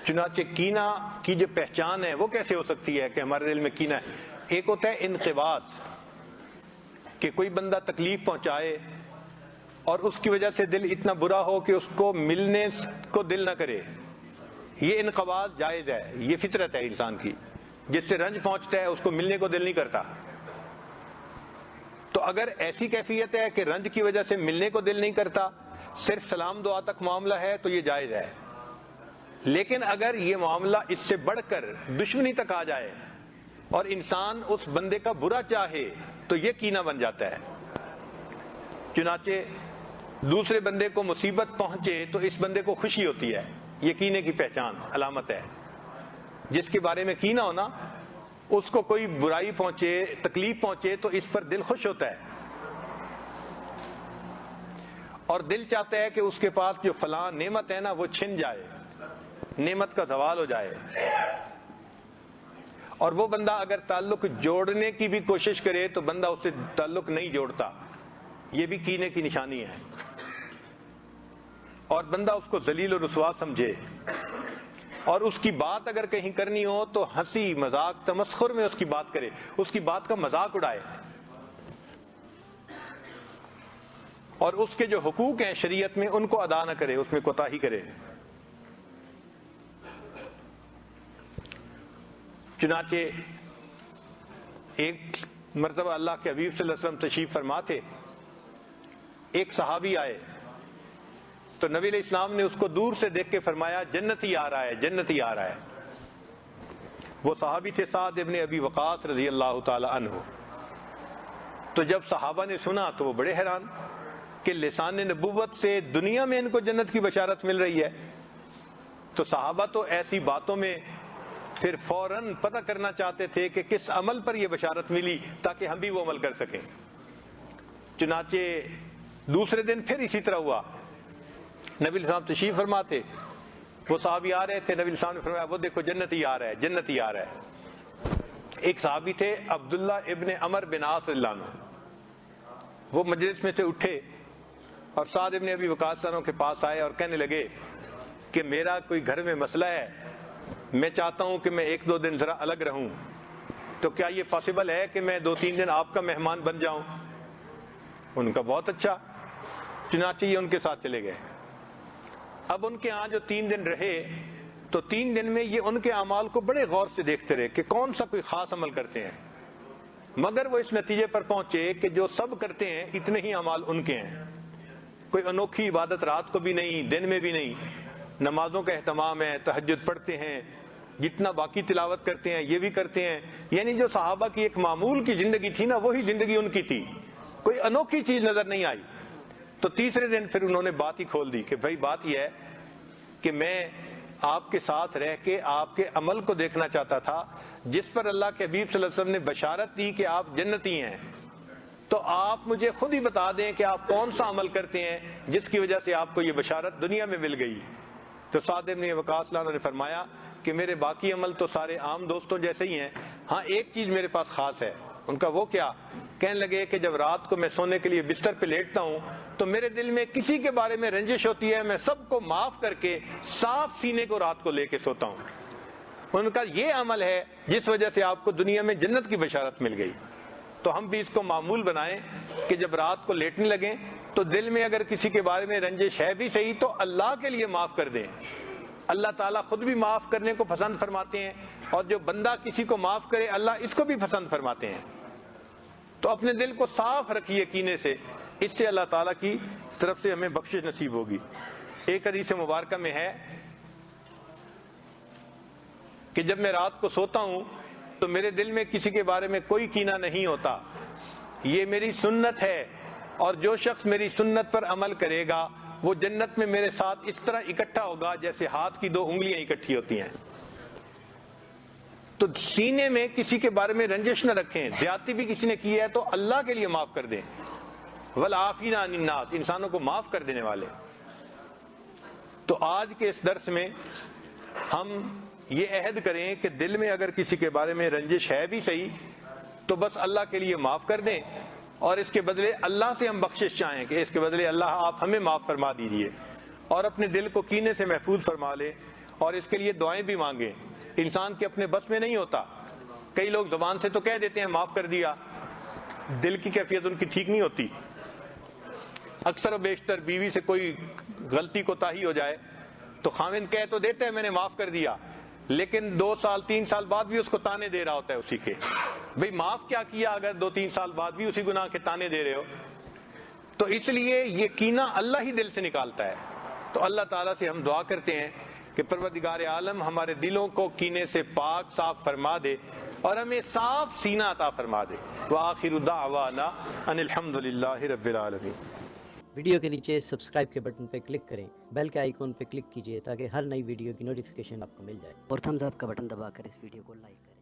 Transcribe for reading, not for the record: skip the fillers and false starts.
چنانچہ کینہ کی جو پہچان ہے وہ کیسے ہو سکتی ہے کہ ہمارے دل میں کینہ ہے؟ ایک ہوتا ہے انقباض، کہ کوئی بندہ تکلیف پہنچائے اور اس کی وجہ سے دل اتنا برا ہو کہ اس کو ملنے کو دل نہ کرے، یہ انقباض جائز ہے، یہ فطرت ہے انسان کی. جس سے رنج پہنچتا ہے اس کو ملنے کو دل نہیں کرتا. تو اگر ایسی کیفیت ہے کہ رنج کی وجہ سے ملنے کو دل نہیں کرتا، صرف سلام دعا تک معاملہ ہے تو یہ جائز ہے. لیکن اگر یہ معاملہ اس سے بڑھ کر دشمنی تک آ جائے اور انسان اس بندے کا برا چاہے تو یہ کینہ بن جاتا ہے. چنانچہ دوسرے بندے کو مصیبت پہنچے تو اس بندے کو خوشی ہوتی ہے، یہ کینے کی پہچان علامت ہے. جس کے بارے میں کینہ ہونا، اس کو کوئی برائی پہنچے، تکلیف پہنچے تو اس پر دل خوش ہوتا ہے اور دل چاہتا ہے کہ اس کے پاس جو فلاں نعمت ہے نا وہ چھن جائے، نعمت کا زوال ہو جائے. اور وہ بندہ اگر تعلق جوڑنے کی بھی کوشش کرے تو بندہ اس سے تعلق نہیں جوڑتا، یہ بھی کینے کی نشانی ہے. اور بندہ اس کو ذلیل و رسوا سمجھے، اور اس کی بات اگر کہیں کرنی ہو تو ہنسی مذاق تمسخر میں اس کی بات کرے، اس کی بات کا مذاق اڑائے، اور اس کے جو حقوق ہیں شریعت میں ان کو ادا نہ کرے، اس میں کوتاہی کرے. چنانچہ ایک مرتبہ اللہ کے حبیب صلی اللہ علیہ وسلم تشریف فرما تھے، ایک صحابی آئے تو نبی علیہ السلام نے اس کو دور سے دیکھ کے فرمایا جنتی آ رہا ہے، جنتی آ رہا ہے. وہ صحابی تھے سعد ابن ابی وقاص رضی اللہ تعالی عنہ. تو جب صحابہ نے سنا تو وہ بڑے حیران کہ لسان نبوت سے دنیا میں ان کو جنت کی بشارت مل رہی ہے. تو صحابہ تو ایسی باتوں میں پھر فوراً پتہ کرنا چاہتے تھے کہ کس عمل پر یہ بشارت ملی تاکہ ہم بھی وہ عمل کر سکیں. چنانچہ دوسرے دن پھر اسی طرح ہوا، نبی علیہ السلام تشریف فرماتے، وہ صحابی آ رہے تھے، نبی علیہ السلام نے فرمایا وہ دیکھو جنتی آ رہا ہے، جنتی آ رہا ہے. ایک صحابی تھے عبداللہ ابن عمر بن عاص رضی اللہ عنہ، وہ مجلس میں سے اٹھے اور سعد ابن ابی وقاص کے پاس آئے اور کہنے لگے کہ میرا کوئی گھر میں مسئلہ ہے، میں چاہتا ہوں کہ میں 1-2 دن ذرا الگ رہوں، تو کیا یہ پاسبل ہے کہ میں 2-3 دن آپ کا مہمان بن جاؤں؟ ان کا بہت اچھا. چنانچہ یہ ان کے ساتھ چلے گئے. اب ان کے ہاں جو 3 دن رہے تو 3 دن میں یہ ان کے اعمال کو بڑے غور سے دیکھتے رہے کہ کون سا کوئی خاص عمل کرتے ہیں، مگر وہ اس نتیجے پر پہنچے کہ جو سب کرتے ہیں اتنے ہی اعمال ان کے ہیں. کوئی انوکھی عبادت رات کو بھی نہیں، دن میں بھی نہیں، نمازوں کا اہتمام ہے، تہجد پڑھتے ہیں، جتنا باقی تلاوت کرتے ہیں یہ بھی کرتے ہیں. یعنی جو صحابہ کی ایک معمول کی زندگی تھی نا وہی زندگی ان کی تھی، کوئی انوکھی چیز نظر نہیں آئی. تو تیسرے دن پھر انہوں نے بات ہی کھول دی کہ بھائی بات یہ ہے کہ میں آپ کے ساتھ رہ کے آپ کے عمل کو دیکھنا چاہتا تھا جس پر اللہ کے حبیب صلی اللہ علیہ وسلم نے بشارت دی کہ آپ جنتی ہیں. تو آپ مجھے خود ہی بتا دیں کہ آپ کون سا عمل کرتے ہیں جس کی وجہ سے آپ کو یہ بشارت دنیا میں مل گئی. تو سعد بن وقاص نے فرمایا کہ میرے باقی عمل تو سارے عام دوستوں جیسے ہی ہیں، ہاں ایک چیز میرے پاس خاص ہے. ان کا وہ کیا؟ کہنے لگے کہ جب رات کو میں سونے کے لیے بستر پہ لیٹتا ہوں تو میرے دل میں کسی کے بارے میں رنجش ہوتی ہے، میں سب کو معاف کر کے صاف سینے کو رات کو لے کے سوتا ہوں. ان کا یہ عمل ہے جس وجہ سے آپ کو دنیا میں جنت کی بشارت مل گئی. تو ہم بھی اس کو معمول بنائیں کہ جب رات کو لیٹنے لگیں تو دل میں اگر کسی کے بارے میں رنجش ہے بھی صحیح تو اللہ کے لیے معاف کر دیں. اللہ تعالیٰ خود بھی معاف کرنے کو پسند فرماتے ہیں، اور جو بندہ کسی کو معاف کرے اللہ اس کو بھی پسند فرماتے ہیں. تو اپنے دل کو صاف رکھیے کینے سے، اس سے اللہ تعالیٰ کی طرف سے ہمیں بخشش نصیب ہوگی. ایک حدیث مبارکہ میں ہے کہ جب میں رات کو سوتا ہوں تو میرے دل میں کسی کے بارے میں کوئی کینہ نہیں ہوتا، یہ میری سنت ہے، اور جو شخص میری سنت پر عمل کرے گا وہ جنت میں میرے ساتھ اس طرح اکٹھا ہوگا جیسے ہاتھ کی 2 انگلیاں اکٹھی ہوتی ہیں. تو سینے میں کسی کے بارے میں رنجش نہ رکھیں، زیادتی بھی کسی نے کی ہے تو اللہ کے لیے معاف کر دیں. والعافین عن الناس، انسانوں کو معاف کر دینے والے. تو آج کے اس درس میں ہم یہ عہد کریں کہ دل میں اگر کسی کے بارے میں رنجش ہے بھی صحیح تو بس اللہ کے لیے معاف کر دیں، اور اس کے بدلے اللہ سے ہم بخشش چاہیں کہ اس کے بدلے اللہ آپ ہمیں معاف فرما دیجیے، اور اپنے دل کو کینے سے محفوظ فرما لیں. اور اس کے لیے دعائیں بھی مانگیں. انسان کے اپنے بس میں نہیں ہوتا. کئی لوگ زبان سے تو کہہ دیتے ہیں معاف کر دیا، دل کی کیفیت ان کی ٹھیک نہیں ہوتی. اکثر و بیشتر بیوی سے کوئی غلطی کوتاہی ہو جائے تو خاوند کہہ تو دیتا ہے میں نے معاف کر دیا، لیکن 2 سال 3 سال بعد بھی اس کو تانے دے رہا ہوتا ہے اسی کے. بھئی معاف کیا کیا اگر 2-3 سال بعد بھی اسی گناہ کے تانے دے رہے ہو؟ تو اس لیے یہ کینہ اللہ ہی دل سے نکالتا ہے. تو اللہ تعالیٰ سے ہم دعا کرتے ہیں کہ پروردگار عالم ہمارے دلوں کو کینے سے پاک صاف فرما دے اور ہمیں صاف سینہ عطا فرما دے. وآخر دعوانا ان الحمدللہ رب العالمین. ویڈیو کے نیچے سبسکرائب کے بٹن پہ کلک کریں، بیل کے آئیکن پہ کلک کیجئے تاکہ ہر نئی ویڈیو کی نوٹیفیکیشن آپ کو مل جائے، اور تھمز اپ کا بٹن دبا کر اس ویڈیو کو لائک کریں.